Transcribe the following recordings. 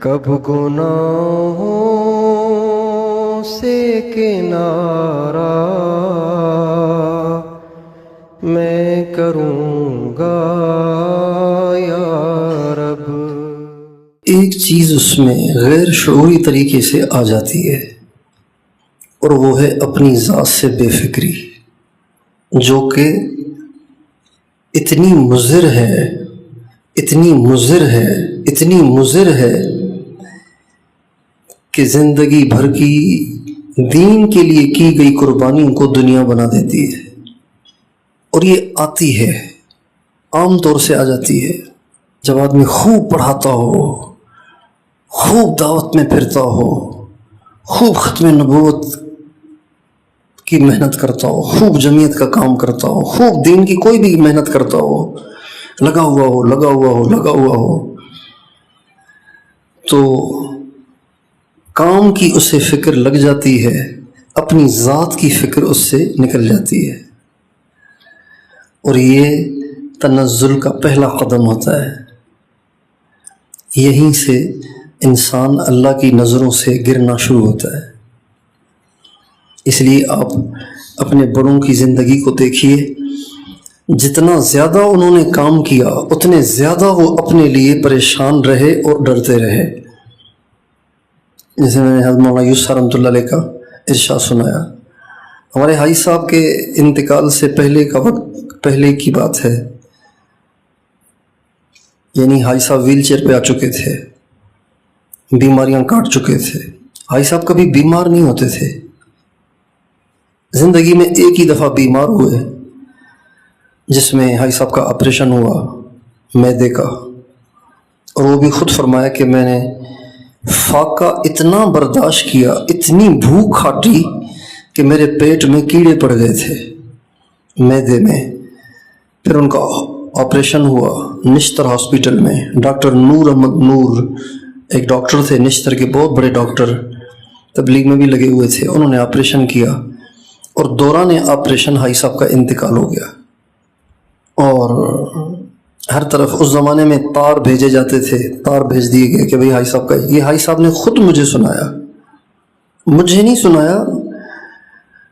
کب گناہوں سے کنارہ میں کروں گا یا رب۔ ایک چیز اس میں غیر شعوری طریقے سے آ جاتی ہے اور وہ ہے اپنی ذات سے بے فکری، جو کہ اتنی مضر ہے، اتنی مضر ہے، اتنی مضر ہے کہ زندگی بھر کی دین کے لیے کی گئی قربانیوں کو دنیا بنا دیتی ہے۔ اور یہ آتی ہے، عام طور سے آ جاتی ہے جب آدمی خوب پڑھاتا ہو، خوب دعوت میں پھرتا ہو، خوب ختم نبوت کی محنت کرتا ہو، خوب جمعیت کا کام کرتا ہو، خوب دین کی کوئی بھی محنت کرتا ہو، لگا ہوا ہو لگا ہوا ہو لگا ہوا ہو، تو کام کی اسے فکر لگ جاتی ہے، اپنی ذات کی فکر اس سے نکل جاتی ہے، اور یہ تنزل کا پہلا قدم ہوتا ہے۔ یہیں سے انسان اللہ کی نظروں سے گرنا شروع ہوتا ہے۔ اس لیے آپ اپنے بڑوں کی زندگی کو دیکھیے، جتنا زیادہ انہوں نے کام کیا اتنے زیادہ وہ اپنے لیے پریشان رہے اور ڈرتے رہے۔ جیسے میں نے حضرت مولانا یوسف رحمۃ اللہ علیہ کا ارشاد سنایا، ہمارے حاجی صاحب کے انتقال سے پہلے کی بات ہے، یعنی حاجی صاحب ویل چیئر پہ آ چکے تھے، بیماریاں کاٹ چکے تھے۔ حاجی صاحب کبھی بیمار نہیں ہوتے تھے، زندگی میں ایک ہی دفعہ بیمار ہوئے، جس میں حاجی صاحب کا آپریشن ہوا معدے کا، اور وہ بھی خود فرمایا کہ میں نے فاقہ اتنا برداشت کیا، اتنی بھوک کھاٹی کہ میرے پیٹ میں کیڑے پڑ گئے تھے معدے میں۔ پھر ان کا آپریشن ہوا نشتر ہاسپٹل میں، ڈاکٹر نور احمد نور ایک ڈاکٹر تھے نشتر کے، بہت بڑے ڈاکٹر، تبلیغ میں بھی لگے ہوئے تھے، انہوں نے آپریشن کیا، اور دوران آپریشن حاجی صاحب کا انتقال ہو گیا۔ اور ہر طرف اس زمانے میں تار بھیجے جاتے تھے، تار بھیج دیے گئے کہ بھئی حاجی صاحب کا، یہ حاجی صاحب نے خود مجھے سنایا، مجھے نہیں سنایا،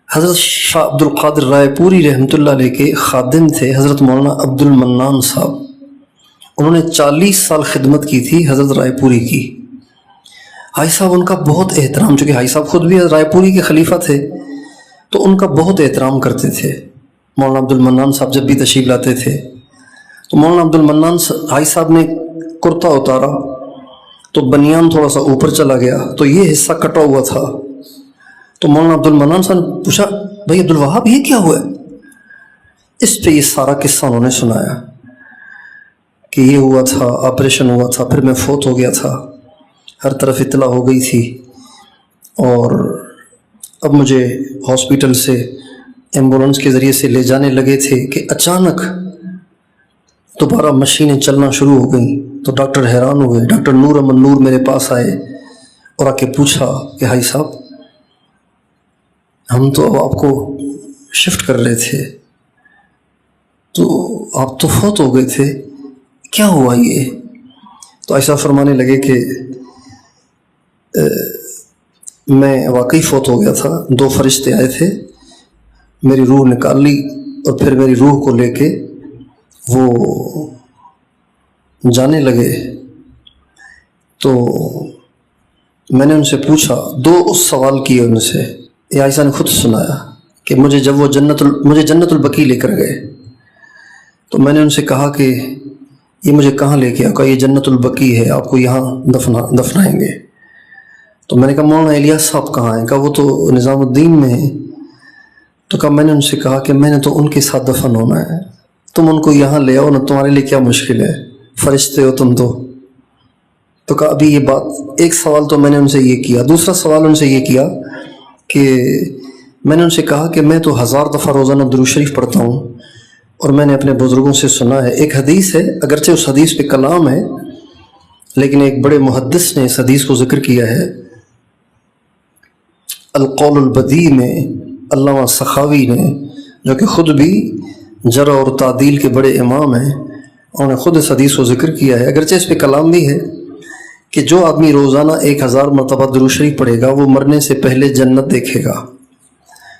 حضرت شاہ عبد القادر رائے پوری رحمۃ اللہ علیہ کے خادم تھے حضرت مولانا عبد المنان صاحب، انہوں نے 40 سال خدمت کی تھی حضرت رائے پوری کی۔ حاجی صاحب ان کا بہت احترام، چونکہ حاجی صاحب خود بھی رائے پوری کے خلیفہ تھے تو ان کا بہت احترام کرتے تھے۔ مولانا عبد المنان صاحب جب بھی تشریف لاتے تھے تو مولانا عبد المنان حاجی صاحب نے کرتا اتارا تو بنیان تھوڑا سا اوپر چلا گیا، تو یہ حصہ کٹا ہوا تھا، تو مولانا عبد المنان صاحب نے پوچھا، بھائی عبد الوہاب یہ کیا ہوا ہے؟ اس پہ یہ سارا قصہ انہوں نے سنایا کہ یہ ہوا تھا، آپریشن ہوا تھا، پھر میں فوت ہو گیا تھا، ہر طرف اطلاع ہو گئی تھی، اور اب مجھے ہاسپٹل سے ایمبولنس کے ذریعے سے لے جانے لگے تھے کہ اچانک دوبارہ مشینیں چلنا شروع ہو گئیں، تو ڈاکٹر حیران ہوئے۔ ڈاکٹر نور احمد نور میرے پاس آئے اور آ کے پوچھا کہ حاجی صاحب ہم تو اب آپ کو شفٹ کر رہے تھے تو آپ تو فوت ہو گئے تھے، کیا ہوا یہ؟ تو حاجی صاحب فرمانے لگے کہ میں واقعی فوت ہو گیا تھا، 2 فرشتے آئے تھے، میری روح نکال لی اور پھر میری روح کو لے کے وہ جانے لگے۔ تو میں نے ان سے پوچھا، 2 سوال کیے ان سے، یہ عائشہ نے خود سنایا کہ جب وہ مجھے جنت البقیع لے کر گئے تو میں نے ان سے کہا کہ یہ مجھے کہاں لے کے آیا؟ کہا یہ جنت البقیع ہے، آپ کو یہاں دفنائیں گے۔ تو میں نے کہا مولانا الیاس صاحب کہاں ہیں؟ کہا وہ تو نظام الدین میں ہیں۔ تو کہا میں نے ان سے کہا کہ میں نے تو ان کے ساتھ دفن ہونا ہے، تم ان کو یہاں لے آؤ نا، تمہارے لیے کیا مشکل ہے، فرشتے ہو تم تو کہا ابھی یہ بات، ایک سوال تو میں نے ان سے یہ کیا، دوسرا سوال ان سے یہ کیا کہ میں نے ان سے کہا کہ میں تو 1000 دفعہ روزانہ درود شریف پڑھتا ہوں، اور میں نے اپنے بزرگوں سے سنا ہے، ایک حدیث ہے، اگرچہ اس حدیث پہ کلام ہے لیکن ایک بڑے محدث نے اس حدیث کو ذکر کیا ہے، القول البدیع میں علامہ سخاوی نے، جو کہ خود بھی جرح اور تعدیل کے بڑے امام ہیں، انہوں نے خود اس حدیث کو ذکر کیا ہے، اگرچہ اس پہ کلام بھی ہے کہ جو آدمی روزانہ 1000 مرتبہ درود شریف پڑھے گا وہ مرنے سے پہلے جنت دیکھے گا.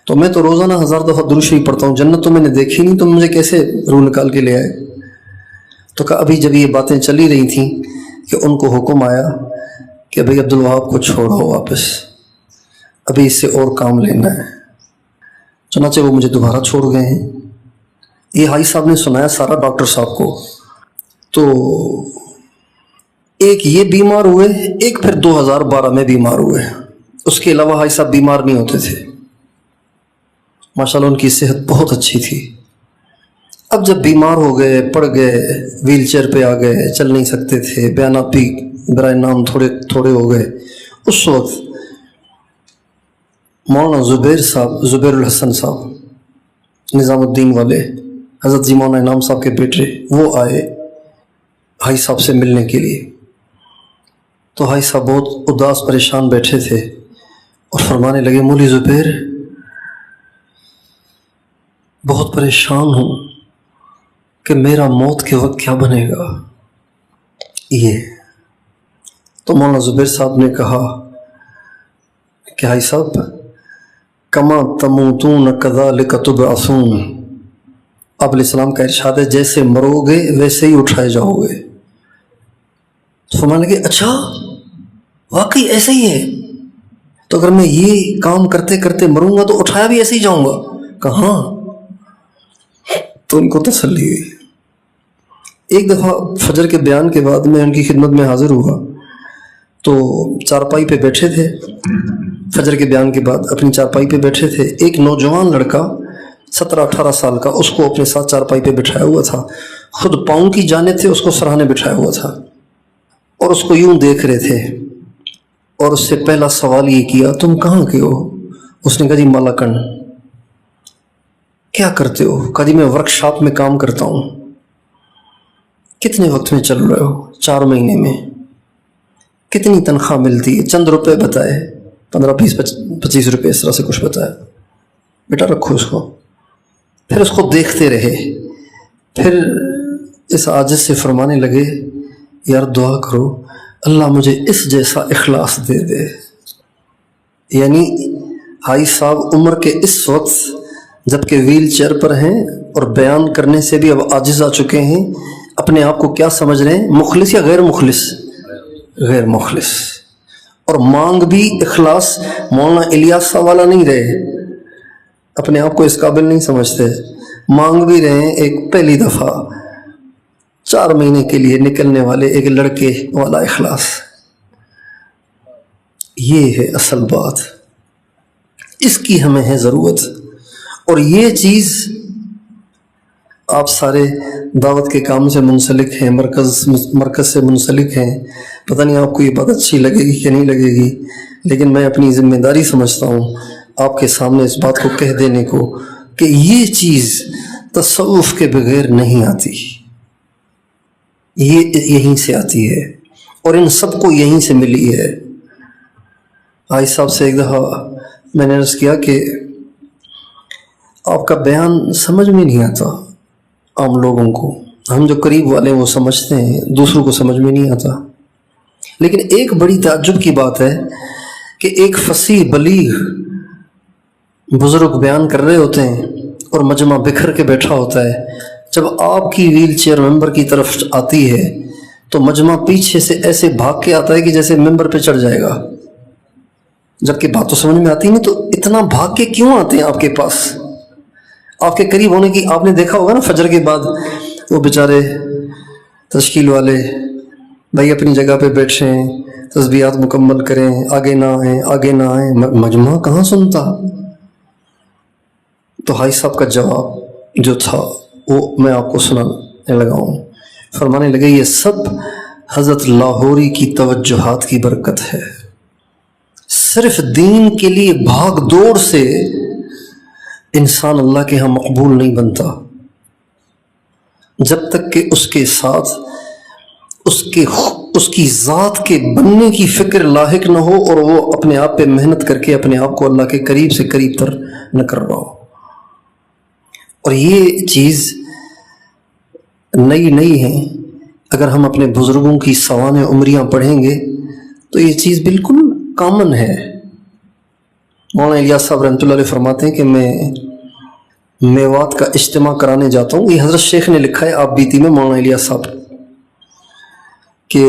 تو میں تو روزانہ 1000 دفعہ درود شریف پڑھتا ہوں, جنت تو میں نے دیکھی نہیں, تو مجھے کیسے روح نکال کے لے آئے؟ تو کہا ابھی جب یہ باتیں چلی رہی تھیں کہ ان کو حکم آیا کہ بھئی عبدالوہاب کو چھوڑو واپس, ابھی اس سے اور کام لینا ہے. چنانچہ وہ مجھے دوبارہ چھوڑ گئے ہیں. یہ حاجی صاحب نے سنایا سارا ڈاکٹر صاحب کو. تو ایک یہ بیمار ہوئے, ایک پھر 2012 میں بیمار ہوئے. اس کے علاوہ حاجی صاحب بیمار نہیں ہوتے تھے. ماشاءاللہ ان کی صحت بہت اچھی تھی. اب جب بیمار ہو گئے, پڑ گئے, ویل چیئر پہ آ گئے, چل نہیں سکتے تھے, بیانات بھی برائے نام تھوڑے ہو گئے, اس وقت مولانا زبیر الحسن صاحب نظام الدین والے, حضرت جی مولانا انعام صاحب کے بیٹے, وہ آئے حاجی صاحب سے ملنے کے لیے. تو حاجی صاحب بہت اداس پریشان بیٹھے تھے اور فرمانے لگے, مولوی زبیر بہت پریشان ہوں کہ میرا موت کے وقت کیا بنے گا. یہ تو مولانا زبیر صاحب نے کہا کہ حاجی صاحب کما تموتون کذالک تبعثون, آپ علیہ السلام کا ارشاد ہے جیسے مرو گے ویسے ہی اٹھائے جاؤ گے. تو فرمانے لگے اچھا واقعی ایسے ہی ہے, تو اگر میں یہ کام کرتے کرتے مروں گا تو اٹھایا بھی ایسے ہی جاؤں گا. کہاں؟ تو ان کو تسلی ہوئی. ایک دفعہ فجر کے بیان کے بعد میں ان کی خدمت میں حاضر ہوا, تو چارپائی پہ بیٹھے تھے. فجر کے بیان کے بعد اپنی چارپائی پہ بیٹھے تھے. ایک نوجوان لڑکا 17-18 سال کا اس کو اپنے ساتھ چارپائی پہ بٹھایا ہوا تھا. خود پاؤں کی جانب سے اس کو سرہانے بٹھایا ہوا تھا اور اس کو یوں دیکھ رہے تھے. اور اس سے پہلا سوال یہ کیا, تم کہاں کے ہو؟ اس نے کہا جی مالاکنڈ. کیا کرتے ہو؟ کہا جی میں ورک شاپ میں کام کرتا ہوں. کتنے وقت میں چل رہے ہو؟ 4 مہینے میں. کتنی تنخواہ ملتی ہے؟ چند روپے بتائے, 15-20-25 روپے اس طرح سے کچھ بتایا. بیٹا رکھو اس کو. پھر اس کو دیکھتے رہے. پھر اس عاجز سے فرمانے لگے, یار دعا کرو اللہ مجھے اس جیسا اخلاص دے دے. یعنی حاجی صاحب عمر کے اس وقت جب کہ ویل چیئر پر ہیں اور بیان کرنے سے بھی اب عاجز آ چکے ہیں, اپنے آپ کو کیا سمجھ رہے ہیں؟ مخلص یا غیر مخلص؟ غیر مخلص. اور مانگ بھی اخلاص مولانا الیاس والا نہیں رہے, اپنے آپ کو اس قابل نہیں سمجھتے. مانگ بھی رہے ہیں ایک پہلی دفعہ 4 مہینے کے لیے نکلنے والے ایک لڑکے والا اخلاص. یہ ہے اصل بات, اس کی ہمیں ہے ضرورت. اور یہ چیز آپ سارے دعوت کے کام سے منسلک ہیں, مرکز سے منسلک ہیں, پتہ نہیں آپ کو یہ بات اچھی لگے گی کہ نہیں لگے گی, لیکن میں اپنی ذمہ داری سمجھتا ہوں آپ کے سامنے اس بات کو کہہ دینے کو کہ یہ چیز تصوف کے بغیر نہیں آتی, یہ یہیں سے آتی ہے اور ان سب کو یہیں سے ملی ہے. حاجی صاحب سے ایک دفعہ میں نے عرض کیا کہ آپ کا بیان سمجھ میں نہیں آتا عام لوگوں کو, ہم جو قریب والے ہیں وہ سمجھتے ہیں, دوسروں کو سمجھ میں نہیں آتا. لیکن ایک بڑی تعجب کی بات ہے کہ ایک فصیح بلیغ بزرگ بیان کر رہے ہوتے ہیں اور مجمع بکھر کے بیٹھا ہوتا ہے, جب آپ کی ویل چیئر ممبر کی طرف آتی ہے تو مجمع پیچھے سے ایسے بھاگ کے آتا ہے کہ جیسے ممبر پہ چڑھ جائے گا, جبکہ بات تو سمجھ میں آتی نہیں. تو اتنا بھاگ کے کیوں آتے ہیں آپ کے پاس؟ آپ کے قریب ہونے کی آپ نے دیکھا ہوگا نا, فجر کے بعد وہ بیچارے تشکیل والے بھائی اپنی جگہ پہ بیٹھیں, تسبیحات مکمل کریں, آگے نہ آئیں, آگے نہ آئیں, مجمع کہاں سنتا. تو حاجی صاحب کا جواب جو تھا وہ میں آپ کو سنانے لگا ہوں. فرمانے لگے یہ سب حضرت لاہوری کی توجہات کی برکت ہے. صرف دین کے لیے بھاگ دوڑ سے انسان اللہ کے ہاں مقبول نہیں بنتا, جب تک کہ اس کے ساتھ اس کی ذات کے بننے کی فکر لاحق نہ ہو اور وہ اپنے آپ پہ محنت کر کے اپنے آپ کو اللہ کے قریب سے قریب تر نہ کر رہا ہو. اور یہ چیز نئی ہے. اگر ہم اپنے بزرگوں کی سوانح عمریاں پڑھیں گے تو یہ چیز بالکل کامن ہے. مولانا الیاس صاحب رحمۃ اللہ علیہ فرماتے ہیں کہ میں میوات کا اجتماع کرانے جاتا ہوں. یہ حضرت شیخ نے لکھا ہے آپ بیتی میں مولانا الیاس صاحب کہ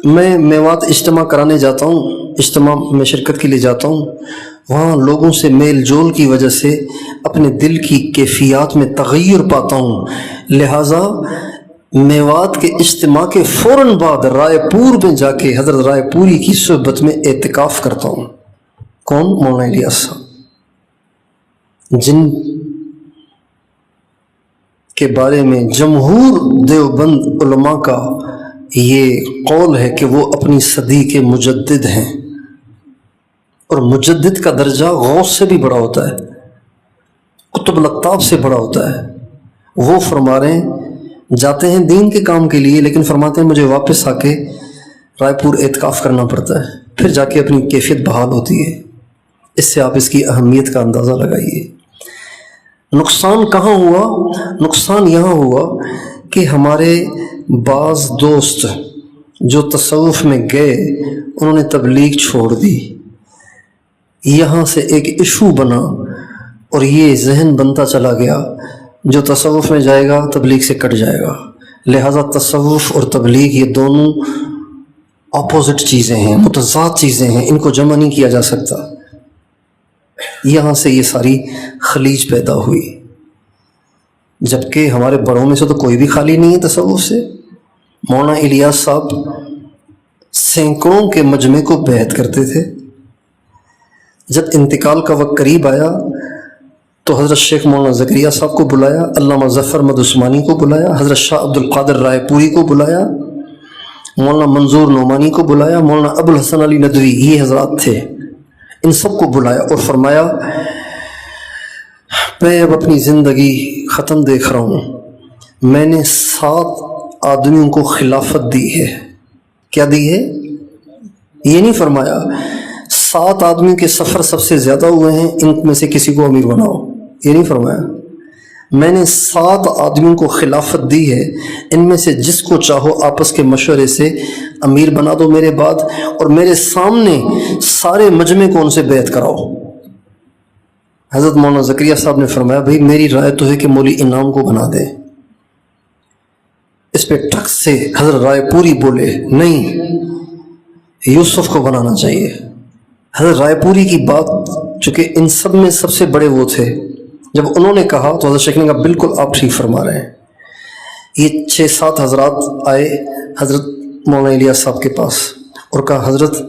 میں میوات اجتماع کرانے جاتا ہوں، اجتماع میں شرکت کے لیے جاتا ہوں. وہاں لوگوں سے میل جول کی وجہ سے اپنے دل کی کیفیات میں تغیر پاتا ہوں. لہٰذا میوات کے اجتماع کے فوراً بعد رائے پور میں جا کے حضرت رائے پوری کی صحبت میں اعتکاف کرتا ہوں. کون؟ مولانا الیاس صاحب، جن کے بارے میں جمہور دیوبند علماء کا یہ قول ہے کہ وہ اپنی صدی کے مجدد ہیں، اور مجدد کا درجہ غوث سے بھی بڑا ہوتا ہے، قطب الاقطاب سے بڑا ہوتا ہے. وہ فرما رہے ہیں جاتے ہیں دین کے کام کے لیے، لیکن فرماتے ہیں مجھے واپس آ کے رائے پور اعتکاف کرنا پڑتا ہے، پھر جا کے اپنی کیفیت بحال ہوتی ہے. اس سے آپ اس کی اہمیت کا اندازہ لگائیے. نقصان کہاں ہوا؟ نقصان یہاں ہوا کہ ہمارے بعض دوست جو تصوف میں گئے انہوں نے تبلیغ چھوڑ دی. یہاں سے ایک ایشو بنا اور یہ ذہن بنتا چلا گیا جو تصوف میں جائے گا تبلیغ سے کٹ جائے گا. لہٰذا تصوف اور تبلیغ یہ دونوں اپوزٹ چیزیں ہیں، متضاد چیزیں ہیں، ان کو جمع نہیں کیا جا سکتا. یہاں سے یہ ساری خلیج پیدا ہوئی، جبکہ ہمارے بڑوں میں سے تو کوئی بھی خالی نہیں ہے تصوف سے. مولانا الیاس صاحب سینکڑوں کے مجمع کو بیعت کرتے تھے. جب انتقال کا وقت قریب آیا تو حضرت شیخ مولانا زکریا صاحب کو بلایا، علامہ ظفر احمد عثمانی کو بلایا، حضرت شاہ عبد القادر رائے پوری کو بلایا، مولانا منظور نعمانی کو بلایا، مولانا ابو الحسن علی ندوی، یہ حضرات تھے، ان سب کو بلایا اور فرمایا میں اب اپنی زندگی ختم دیکھ رہا ہوں. میں نے 7 آدمیوں کو خلافت دی ہے. کیا دی ہے؟ یہ نہیں فرمایا 7 آدمیوں کے سفر سب سے زیادہ ہوئے ہیں، ان میں سے کسی کو امیر بناؤ. یہ نہیں فرمایا. میں نے 7 آدمیوں کو خلافت دی ہے، ان میں سے جس کو چاہو آپس کے مشورے سے امیر بنا دو میرے بعد، اور میرے سامنے سارے مجمع کو ان سے بیعت کراؤ. حضرت مولانا زکریا صاحب نے فرمایا بھائی میری رائے تو ہے کہ مولوی انعام کو بنا دیں. اس پہ ٹھک سے حضرت رائے پوری بولے نہیں، یوسف کو بنانا چاہیے. حضرت رائے پوری کی بات چونکہ ان سب میں سب سے بڑے وہ تھے، جب انہوں نے کہا تو حضرت شیخ نے کہا بالکل آپ ٹھیک فرما رہے ہیں. یہ 6-7 حضرات آئے حضرت مولانا الیاس صاحب کے پاس اور کہا حضرت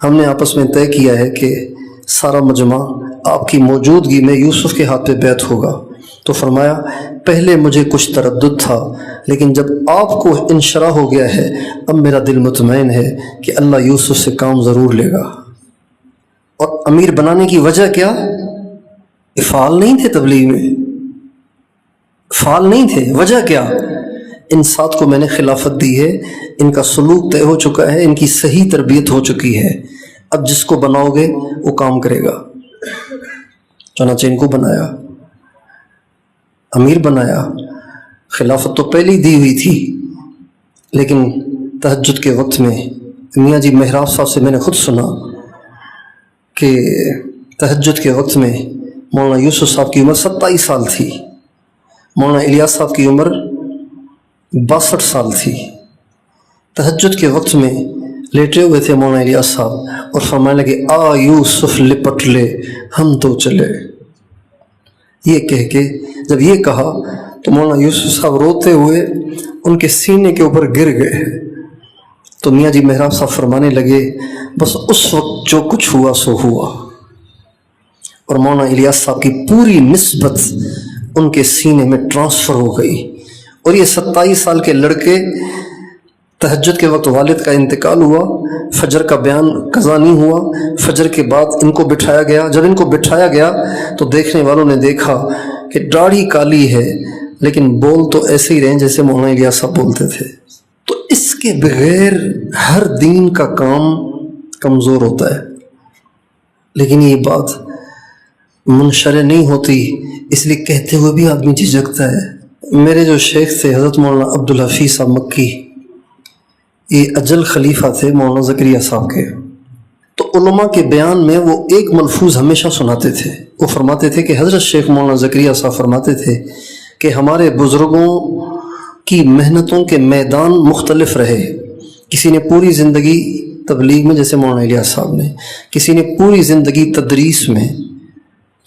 ہم نے آپس میں طے کیا ہے کہ سارا مجمع آپ کی موجودگی میں یوسف کے ہاتھ پہ بیعت ہوگا. تو فرمایا پہلے مجھے کچھ تردد تھا، لیکن جب آپ کو انشراح ہو گیا ہے اب میرا دل مطمئن ہے کہ اللہ یوسف سے کام ضرور لے گا. اور امیر بنانے کی وجہ کیا؟ فعال نہیں تھے تبلیغ میں، فعال نہیں تھے. وجہ کیا؟ ان 7 کو میں نے خلافت دی ہے، ان کا سلوک طے ہو چکا ہے، ان کی صحیح تربیت ہو چکی ہے، اب جس کو بناؤ گے وہ کام کرے گا. چنانچہ ان کو بنایا، امیر بنایا. خلافت تو پہلے ہی دی ہوئی تھی، لیکن تہجد کے وقت میں میاں جی محراب صاحب سے میں نے خود سنا کہ تہجد کے وقت میں مولانا یوسف صاحب کی عمر 27 سال تھی، مولانا الیاس صاحب کی عمر 62 سال تھی. تہجد کے وقت میں لیٹے ہوئے تھے مولانا الیاس صاحب اور فرمانے لگے آ یوسف لپٹ لے ہم تو چلے. یہ کہہ کے جب یہ کہا تو مولانا یوسف صاحب روتے ہوئے ان کے سینے کے اوپر گر گئے. تو میاں جی محراب صاحب فرمانے لگے بس اس وقت جو کچھ ہوا سو ہوا، اور مولانا الیاس صاحب کی پوری نسبت ان کے سینے میں ٹرانسفر ہو گئی. اور یہ 27 سال کے لڑکے، تہجد کے وقت والد کا انتقال ہوا، فجر کا بیان قضا نہیں ہوا، فجر کے بعد ان کو بٹھایا گیا. جب ان کو بٹھایا گیا تو دیکھنے والوں نے دیکھا کہ داڑھی کالی ہے لیکن بول تو ایسے ہی رہے جیسے مولانا الیاس صاحب بولتے تھے. تو اس کے بغیر ہر دین کا کام کمزور ہوتا ہے. لیکن یہ بات منشرح نہیں ہوتی، اس لیے کہتے ہوئے بھی آدمی جھجکتا ہے. میرے جو شیخ تھے حضرت مولانا عبدالحفیظ صاحب مکی، یہ اجل خلیفہ تھے مولانا زکریا صاحب کے. تو علماء کے بیان میں وہ ایک ملفوظ ہمیشہ سناتے تھے. وہ فرماتے تھے کہ حضرت شیخ مولانا زکریا صاحب فرماتے تھے کہ ہمارے بزرگوں کی محنتوں کے میدان مختلف رہے. کسی نے پوری زندگی تبلیغ میں، جیسے مولانا الیاس صاحب نے، کسی نے پوری زندگی تدریس میں،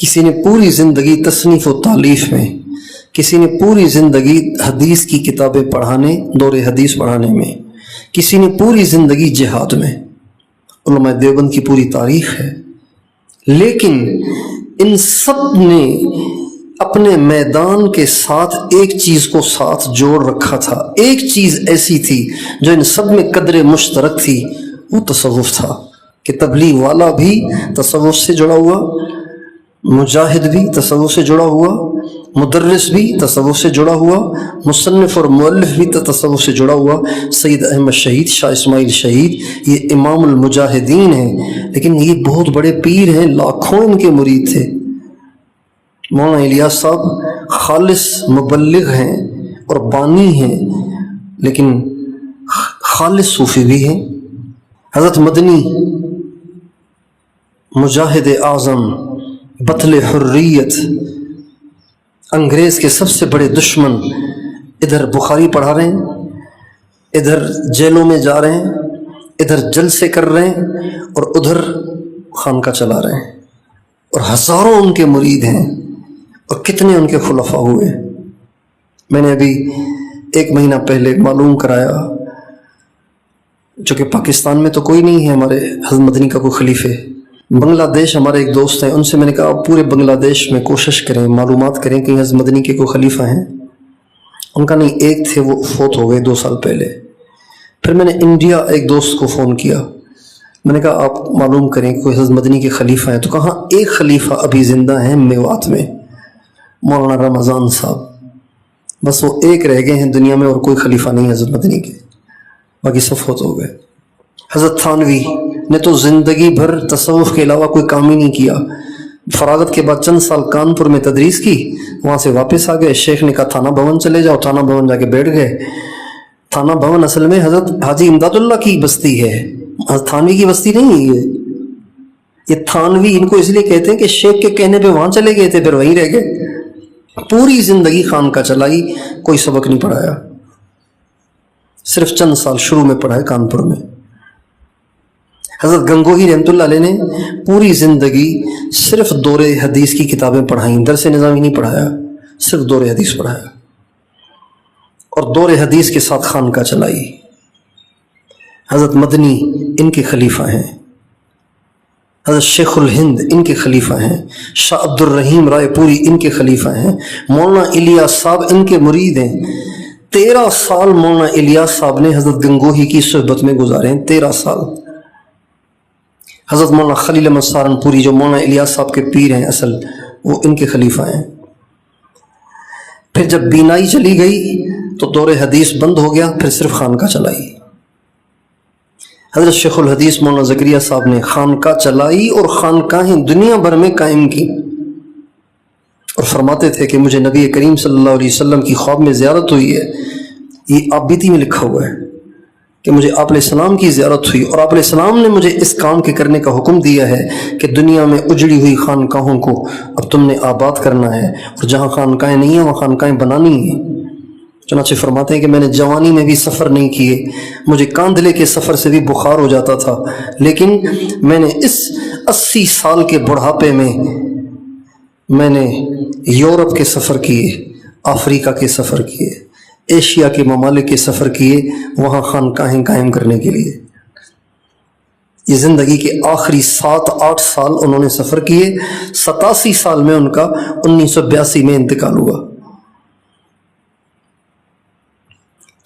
کسی نے پوری زندگی تصنیف و تالیف میں، کسی نے پوری زندگی حدیث کی کتابیں پڑھانے، دور حدیث پڑھانے میں، کسی نے پوری زندگی جہاد میں. علماء دیوبند کی پوری تاریخ ہے. لیکن ان سب نے اپنے میدان کے ساتھ ایک چیز کو ساتھ جوڑ رکھا تھا. ایک چیز ایسی تھی جو ان سب میں قدر مشترک تھی، وہ تصوف تھا. کہ تبلیغ والا بھی تصوف سے جڑا ہوا، مجاہد بھی تصوف سے جڑا ہوا، مدرس بھی تصوف سے جڑا ہوا، مصنف اور مؤلف بھی تصوف سے جڑا ہوا. سید احمد شہید، شاہ اسماعیل شہید، یہ امام المجاہدین ہیں، لیکن یہ بہت بڑے پیر ہیں، لاکھوں ان کے مرید تھے. مولانا الیاس صاحب خالص مبلغ ہیں اور بانی ہیں، لیکن خالص صوفی بھی ہیں. حضرت مدنی مجاہد اعظم، بطل حریت، انگریز کے سب سے بڑے دشمن، ادھر بخاری پڑھا رہے ہیں، ادھر جیلوں میں جا رہے ہیں، ادھر جلسے کر رہے ہیں، اور ادھر خانقاہ چلا رہے ہیں، اور ہزاروں ان کے مرید ہیں، اور کتنے ان کے خلفاء ہوئے. میں نے ابھی 1 مہینہ پہلے معلوم کرایا، جو کہ پاکستان میں تو کوئی نہیں ہے ہمارے حضرت مدنی کا کوئی خلیفے. بنگلہ دیش ہمارے ایک دوست ہیں، ان سے میں نے کہا آپ پورے بنگلہ دیش میں کوشش کریں، معلومات کریں کہ حضرت مدنی کے کوئی خلیفہ ہیں. ان کا نہیں، ایک تھے، وہ فوت ہو گئے 2 سال پہلے. پھر میں نے انڈیا ایک دوست کو فون کیا، میں نے کہا آپ معلوم کریں کہ کوئی حضرت مدنی کے خلیفہ ہیں. تو کہاں ایک خلیفہ ابھی زندہ ہیں میوات میں، مولانا رمضان صاحب، بس وہ ایک رہ گئے ہیں دنیا میں، اور کوئی خلیفہ نہیں حضرت مدنی کے، باقی سب فوت ہو گئے. حضرت تھانوی نے تو زندگی بھر تصوف کے علاوہ کوئی کام ہی نہیں کیا. فراغت کے بعد چند سال کانپور میں تدریس کی، وہاں سے واپس آ گئے. شیخ نے کہا تھانہ بھون چلے جاؤ، تھانہ بھون جا کے بیٹھ گئے. تھانہ بھون اصل میں حضرت حاجی امداد اللہ کی بستی ہے، تھانوی کی بستی نہیں ہے. یہ تھانوی ان کو اس لیے کہتے ہیں کہ شیخ کے کہنے پہ وہاں چلے گئے تھے، پھر وہیں رہ گئے. پوری زندگی خانقاہ چلائی، کوئی سبق نہیں پڑھایا، صرف چند سال شروع میں پڑھائے کانپور میں. حضرت گنگوہی رحمۃ اللہ علیہ نے پوری زندگی صرف دور حدیث کی کتابیں پڑھائیں، درس نظامی نہیں پڑھایا، صرف دور حدیث پڑھایا، اور دور حدیث کے ساتھ خانقاہ چلائی. حضرت مدنی ان کے خلیفہ ہیں، حضرت شیخ الہند ان کے خلیفہ ہیں، شاہ عبد الرحیم رائے پوری ان کے خلیفہ ہیں، مولانا الیاس صاحب ان کے مرید ہیں. 13 سال مولانا الیاس صاحب نے حضرت گنگوہی کی صحبت میں گزارے ہیں، 13 سال. حضرت مولانا خلیل احمد سہارنپوری جو مولانا الیاس صاحب کے پیر ہیں اصل، وہ ان کے خلیفہ ہیں. پھر جب بینائی چلی گئی تو دور حدیث بند ہو گیا، پھر صرف خانقاہ چلائی. حضرت شیخ الحدیث مولانا زکریا صاحب نے خانقاہ چلائی اور خانقاہیں دنیا بھر میں قائم کی، اور فرماتے تھے کہ مجھے نبی کریم صلی اللہ علیہ وسلم کی خواب میں زیارت ہوئی ہے. یہ آپ بیتی میں لکھا ہوا ہے کہ مجھے آپ علیہ السلام کی زیارت ہوئی، اور آپ علیہ السلام نے مجھے اس کام کے کرنے کا حکم دیا ہے کہ دنیا میں اجڑی ہوئی خانقاہوں کو اب تم نے آباد کرنا ہے، اور جہاں خانقاہیں نہیں ہیں وہاں خانقاہیں بنانی ہیں. چنانچہ فرماتے ہیں کہ میں نے جوانی میں بھی سفر نہیں کیے، مجھے کاندھلے کے سفر سے بھی بخار ہو جاتا تھا، لیکن میں نے اس 80 سال کے بڑھاپے میں نے یورپ کے سفر کیے، افریقہ کے سفر کیے، ایشیا کے ممالک کے سفر کیے، وہاں خانقاہیں قائم کرنے کے لیے. یہ زندگی کے آخری 7-8 سال انہوں نے سفر کیے. 87 سال میں ان کا 1982 میں انتقال ہوا.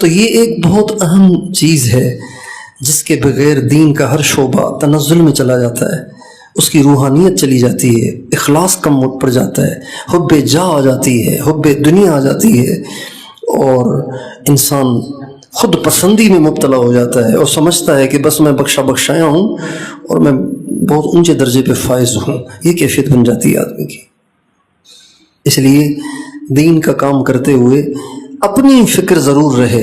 تو یہ ایک بہت اہم چیز ہے جس کے بغیر دین کا ہر شعبہ تنزل میں چلا جاتا ہے، اس کی روحانیت چلی جاتی ہے، اخلاص کم پڑ جاتا ہے، حب جا آ جاتی ہے، حب دنیا آ جاتی ہے، اور انسان خود پسندی میں مبتلا ہو جاتا ہے اور سمجھتا ہے کہ بس میں بخشا بخشایا ہوں اور میں بہت اونچے درجے پہ فائز ہوں. یہ کیفیت بن جاتی ہے آدمی کی. اس لیے دین کا کام کرتے ہوئے اپنی فکر ضرور رہے،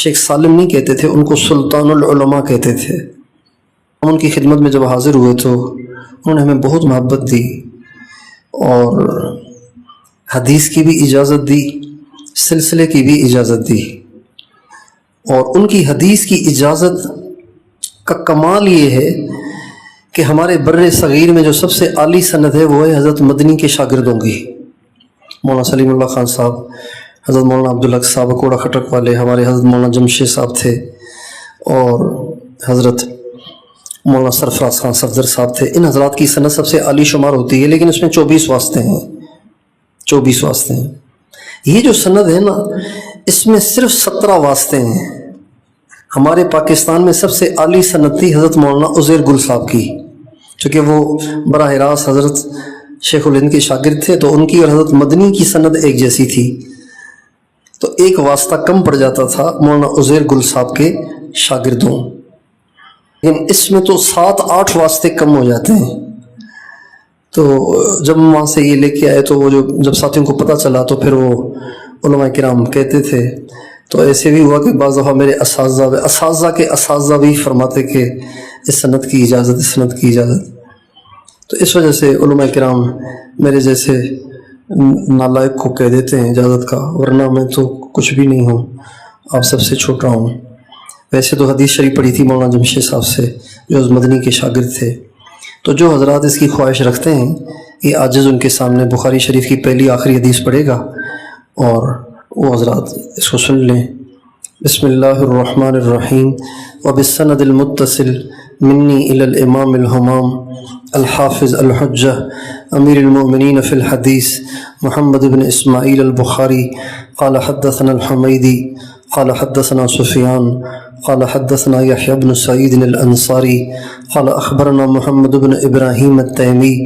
شیخ سالم نہیں کہتے تھے، ان کو سلطان العلماء کہتے تھے۔ ہم ان کی خدمت میں جب حاضر ہوئے تو انہوں نے ہمیں بہت محبت دی اور حدیث کی بھی اجازت دی، سلسلے کی بھی اجازت دی۔ اور ان کی حدیث کی اجازت کا کمال یہ ہے کہ ہمارے بر صغیر میں جو سب سے اعلیٰ سند ہے وہ ہے حضرت مدنی کے شاگردوں کی۔ مولانا سلیم اللہ خان صاحب، حضرت مولانا عبدالحق صاحب کوڑا کھٹک والے، ہمارے حضرت مولانا جمشید صاحب تھے، اور حضرت مولانا سرفراز خان صفدر صاحب تھے۔ ان حضرات کی سند سب سے اعلیٰ شمار ہوتی ہے، لیکن اس میں 24 واسطے ہیں، 24 واسطے ہیں۔ یہ جو سند ہے نا، اس میں صرف 17 واسطے ہیں۔ ہمارے پاکستان میں سب سے اعلیٰ سند تھی حضرت مولانا عزیر گل صاحب کی، چونکہ وہ براہ راست حضرت شیخ الہند کے شاگرد تھے، تو ان کی اور حضرت مدنی کی سند ایک جیسی تھی، تو ایک واسطہ کم پڑ جاتا تھا مولانا عزیر گل صاحب کے شاگردوں۔ لیکن اس میں تو 7-8 واسطے کم ہو جاتے ہیں۔ تو جب ہم وہاں سے یہ لے کے آئے تو وہ جب ساتھیوں کو پتہ چلا تو پھر وہ علماء کرام کہتے تھے، تو ایسے بھی ہوا کہ بعض دفعہ میرے اساتذہ کے اساتذہ بھی فرماتے کہ اس سند کی اجازت، اس سند کی اجازت۔ تو اس وجہ سے علماء کرام میرے جیسے نالائق کو کہہ دیتے ہیں اجازت کا، ورنہ میں تو کچھ بھی نہیں ہوں، آپ سب سے چھوٹا ہوں۔ ویسے تو حدیث شریف پڑھی تھی مولانا جمشید صاحب سے جو اس مدنی کے شاگرد تھے۔ تو جو حضرات اس کی خواہش رکھتے ہیں، یہ عاجز ان کے سامنے بخاری شریف کی پہلی آخری حدیث پڑھے گا اور وہ حضرات اس کو سن لیں۔ بسم اللہ الرحمن الرحیم وبالسند المتصل منی الی الامام الہمام الحافظ الحجہ امیر المؤمنین فی الحدیث محمد بن اسماعیل البخاری قال حدثنا الحمیدی قال حدثنا سفیان قال حدثنا يحيى بن سعيد الأنصاري قال أخبرنا محمد بن إبراهيم التيمي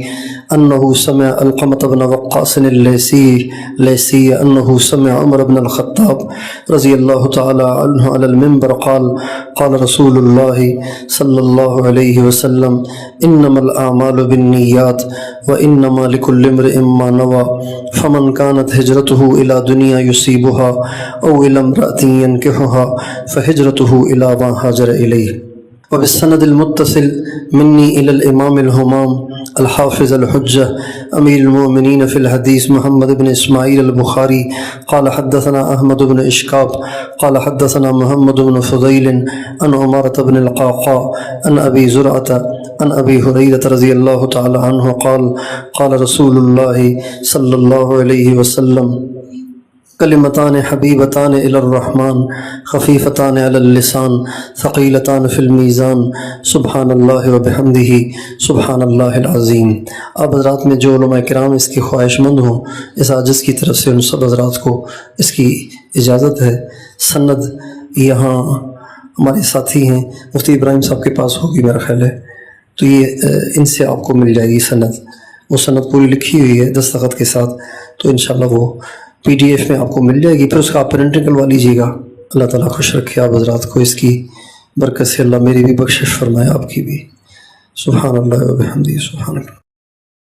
أنه سمع القمة بن وقاص الليثي أنه سمع عمر بن الخطاب رضي الله تعالى عنه على المنبر قال قال رسول الله صلى الله عليه وسلم إنما الأعمال بالنيات وإنما لكل امرئ ما نوى فمن كانت هجرته إلى دنيا يصيبها أو إلى امرأة ينكحها فهجرته إلى ما هاجر إليه۔ وبالسند المتصل مني إلى الإمام الهمام الحافظ الحجة أمير المؤمنين في الحديث محمد بن إسماعيل البخاري قال حدثنا أحمد بن إشكاب قال حدثنا محمد بن فضيل عن عمارة بن القعقاع عن أبي زرعة عن أبي هريرة رضي الله تعالى عنه قال قال رسول الله صلى الله عليه وسلم کلمتان حبیبتان الی الرحمن خفیفتان علی اللسان ثقیلتان فی المیزان سبحان اللہ وبحمدہ سبحان اللہ العظیم۔ اب حضرات میں جو علماء کرام اس کی خواہش مند ہوں، اس عاجز کی طرف سے ان سب حضرات کو اس کی اجازت ہے۔ سند یہاں ہمارے ساتھی ہیں مفتی ابراہیم صاحب کے پاس ہوگی میرا خیال ہے، تو یہ ان سے آپ کو مل جائے گی سند، وہ سند پوری لکھی ہوئی ہے دستخط کے ساتھ، تو انشاءاللہ وہ PDF میں آپ کو مل جائے گی، پھر اس کا آپ پرنٹ نکلوا لیجیے گا۔ اللہ تعالیٰ خوش رکھے آپ حضرات کو، اس کی برکت سے اللہ میری بھی بخشش فرمائے، آپ کی بھی۔ سبحان اللہ و بحمدہ سبحان اللہ۔